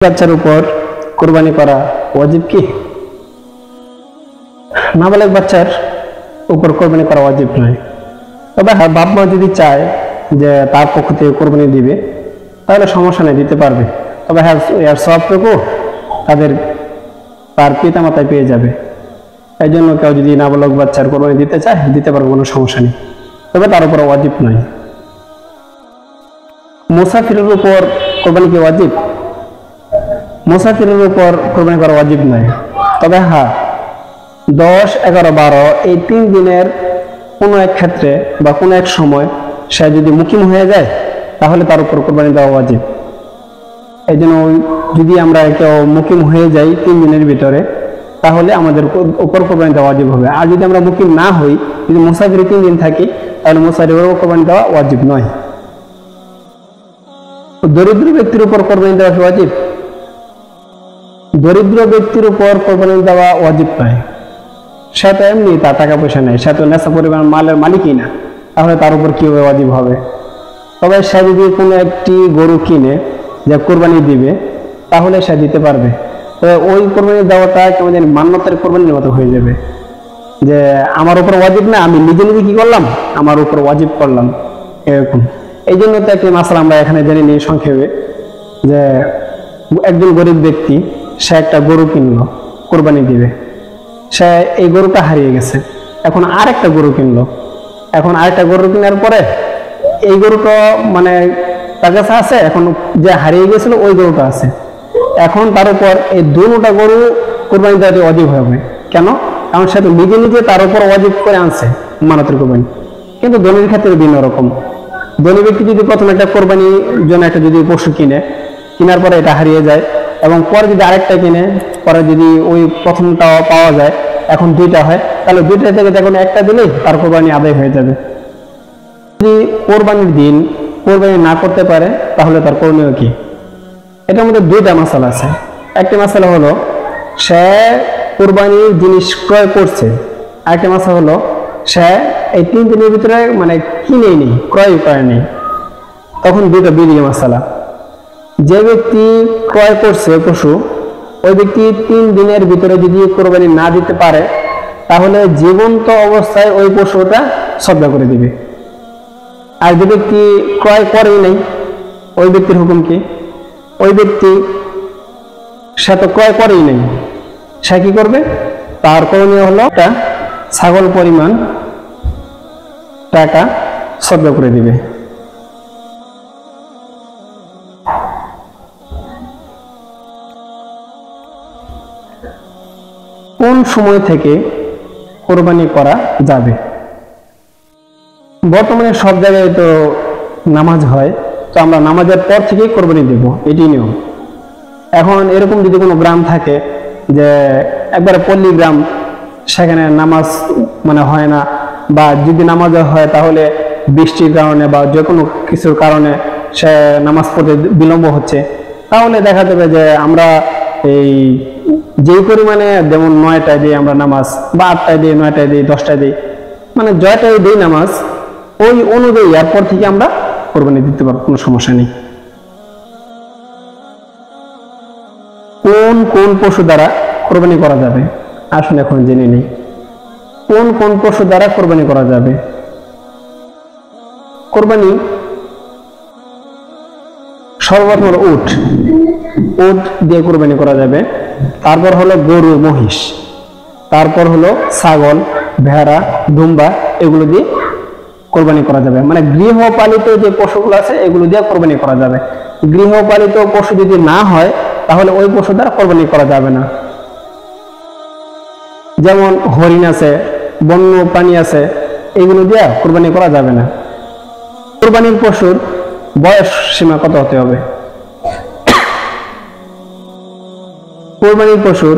বাচ্চার উপর কুরবানি করা ওয়াজিব কি? নাবালেগ বাচ্চার উপর কুরবানি করা ওয়াজিব নয়। তবে বাপ মা যদি চায় যে তার পক্ষ থেকে কুরবানি দিবে তাহলে সমস্যা নেই, দিতে পারবে। তবে হ্যাঁ, এর সবটুকু তার পিতা মাতায় পেয়ে যাবে। এই জন্য কেউ যদি নাবালক বাচ্চার কুরবানি দিতে চায় দিতে পারবে, কোনো সমস্যা নেই। তবে তার উপর ওয়াজিব নয়। মুসাফিরের উপর কুরবানি কি ওয়াজিব? মুসাফিরের উপর কুরবানি করা ওয়াজিব নয়। তবে হ্যাঁ, 10, 11, 12 এই 3 দিনের কোনো এক ক্ষেত্রে বা কোনো এক সময় সে যদি মুকিম হয়ে যায় তাহলে তার উপর কুরবানি দেওয়া ওয়াজিব। এই জন্য যদি আমরা কেউ মুকিম হয়ে যাই 3 দিনের ভিতরে তাহলে আমাদের উপর কুরবানি দেওয়া ওয়াজিব হবে। আর যদি আমরা মুকিম না হই, যদি মুসাফিরে 3 দিন থাকি তাহলে মুসাফিরের উপর কুরবানি দেওয়া ওয়াজিব নয়। দরিদ্র ব্যক্তির উপর কুরবানি দেওয়া কি ওয়াজিব? দরিদ্র ব্যক্তির উপর কুরবানি দেওয়া ওয়াজিব নয়। সে তো এমনি তার টাকা পয়সা নেই, সে তো নেশা পরিমাণ মালের মালিকই না, তাহলে তার উপর কি ওয়াজিব হবে? তবে সে যদি কোনো একটি গরু কিনে যে কুরবানি দিবে তাহলে সে দিতে পারবে। তবে ওই কুরবানি দেওয়াটা কেমন জানি মান্যতের কুরবানির মতো হয়ে যাবে, যে আমার উপর ওয়াজিব না, আমি নিজে নিজে কি করলাম, আমার উপর ওয়াজিব করলাম, এরকম। এই জন্য তো একটি মাসলা আমরা এখানে জেনে নিই সংক্ষেপে, যে একজন গরিব ব্যক্তি সে একটা গরু কিনলো, কুরবানি দিবে। সে এই গরুটা হারিয়ে গেছে, এখন আরেকটা গরু কিনলো। এখন আরেকটা গরু কেনার পরে এই গরুটা মানে তার কাছে আছে, এখন যে হারিয়ে গেছিল ওই গরুটা আছে। এখন তার উপর এই দুটা গরু কুরবানি দেওয়া ওয়াজিব হবে। কেন? কারণ সে তো নিজে নিজে তার উপর ওয়াজিব করে আনছে মানতের কুরবানি। কিন্তু ধনীর ক্ষেত্রে ভিন্ন রকম। ধনী ব্যক্তি যদি প্রথম একটা কোরবানির জন্য একটা যদি পশু কিনে, কেনার পরে এটা হারিয়ে যায় এবং পরে যদি আরেকটা কিনে, পরে যদি ওই প্রথমটা পাওয়া যায়, এখন 2টা হয়, তাহলে 2টা থেকে যখন একটা দিলেই তার কোরবানি আদায় হয়ে যাবে। যদি কোরবানির দিন কোরবানি না করতে পারে তাহলে তার করণীয় কি? এটার মধ্যে 2টা মাসালা আছে। একটা মাসালা হলো সে কোরবানির জিনিস ক্রয় করছে, আরেকটা মাসালা হলো সে এই 3 দিনের ভিতরে মানে কিনেই নেই, ক্রয় করে নেই। তখন 2টা বিধি মাসালা। যে ব্যক্তি ক্রয় করছে পশু, ওই ব্যক্তি 3 দিনের ভিতরে যদি কোরবানি না দিতে পারে তাহলে জীবন্ত অবস্থায় ওই পশুটা সদকা করে দিবে। আর যে ব্যক্তি ক্রয় করেই নাই, ওই ব্যক্তির হুকুম কি? ওই ব্যক্তি সে তো ক্রয় করেই নাই, সে কি করবে? তার করণীয় হলো একটা ছাগল পরিমাণ টাকা সদকা করে দিবে। কোন সময় থেকে কোরবানি করা যাবে? বর্তমানে সব জায়গায় তো নামাজ হয়, তো আমরা নামাজের পর থেকেই কোরবানি দেব, এটি নিয়ম। এখন এরকম যদি কোনো গ্রাম থাকে যে একবারে পল্লী গ্রাম, সেখানে নামাজ মানে হয় না, বা যদি নামাজ হয় তাহলে বৃষ্টির কারণে বা যে কোনো কিছুর কারণে সে নামাজ পড়তে বিলম্ব হচ্ছে, তাহলে দেখা যাবে যে আমরা এই যেই পরিমাণে যেমন 9টায় দিই আমরা নামাজ, বা 8টায় দিই, 9টায় দিই, 10টায় দিই, মানে জয়টায় দিই নামাজ, ওই অনুযায়ী এরপর থেকে আমরা কোরবানি দিতে পারবো, কোনো সমস্যা নেই। কোন কোন পশু দ্বারা কোরবানি করা যাবে আসলে এখন জেনে নেই। কোন কোন পশু দ্বারা কোরবানি করা যাবে? কোরবানি সর্বপ্রথম হলো উট দিয়ে কোরবানি করা যাবে। তারপর হলো গরু, মহিষ, তারপর হলো ছাগল, ভেড়া, দুম্বা, এগুলো দিয়ে কোরবানি করা যাবে। মানে গৃহপালিত যে পশুগুলো আছে এগুলো দিয়ে কোরবানি করা যাবে। গৃহপালিত পশু যদি না হয় তাহলে ওই পশু দ্বারা কোরবানি করা যাবে না। যেমন হরিণ আছে, বন্য প্রাণী আছে, এগুলো দিয়ে কোরবানি করা যাবে না। কোরবানির পশুর বয়স সীমা কত হতে হবে? কোরবানির পশুর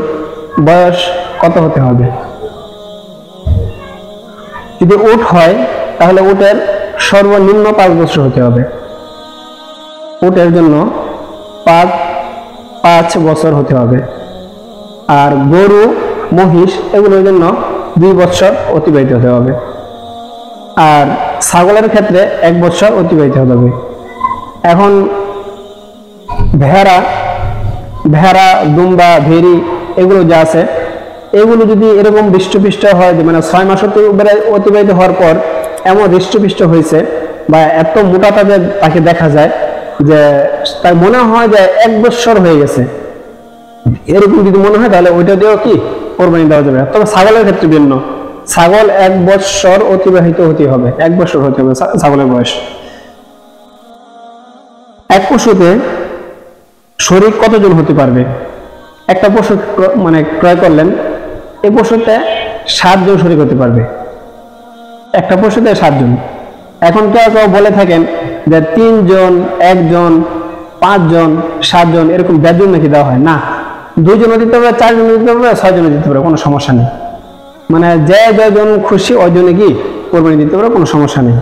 বয়স কত হতে হবে? যদি উট হয় তাহলে উটের সর্বনিম্ন 5 বছর হতে হবে। উটের জন্য 5 বছর হতে হবে। আর গরু, মহিষ এগুলোর জন্য 2 বছর অতিবাহিত হতে হবে। আর ছাগলের ক্ষেত্রে 1 বছর অতিবাহিত হতে হবে। এখন ভেড়া ভেড়া, দুম্বা, ভেড়ি এগুলো যা আছে, এগুলো যদি এরকম হৃষ্টপুষ্ট হয়, মানে 6 মাস অতিবাহিত হওয়ার পর এমন হৃষ্টপুষ্ট হয়েছে বা এত মোটা তাকে দেখা যায় যে তার মনে হয় যে 1 বছর হয়ে গেছে, এরকম যদি মনে হয় তাহলে ওইটা দিয়েও কি কোরবানি দেওয়া যাবে। তবে ছাগলের ক্ষেত্রে ভিন্ন, ছাগল 1 বছর অতিবাহিত হতে হবে, 1 বছর হতে হবে ছাগলের বয়স। এক পশুতে শরীক কতজন হতে পারবে? একটা পশু মানে ক্রয় করলেন, এই পশুতে 7 জন শরীক হতে পারবে, একটা পশুতে 7 জন। এখন কেউ কেউ বলে থাকেন যে 3 জন, 1 জন, 5 জন, 7 জন এরকম 1.5 জন নাকি দেওয়া হয়। না, 2 জন দিতে পারবে, 4 জন দিতে পারবে, 6 জন দিতে পারবে, কোনো সমস্যা নেই। মানে যে যজন খুশি ওই জনে কি কোরবানি দিতে পারবে, কোনো সমস্যা নেই।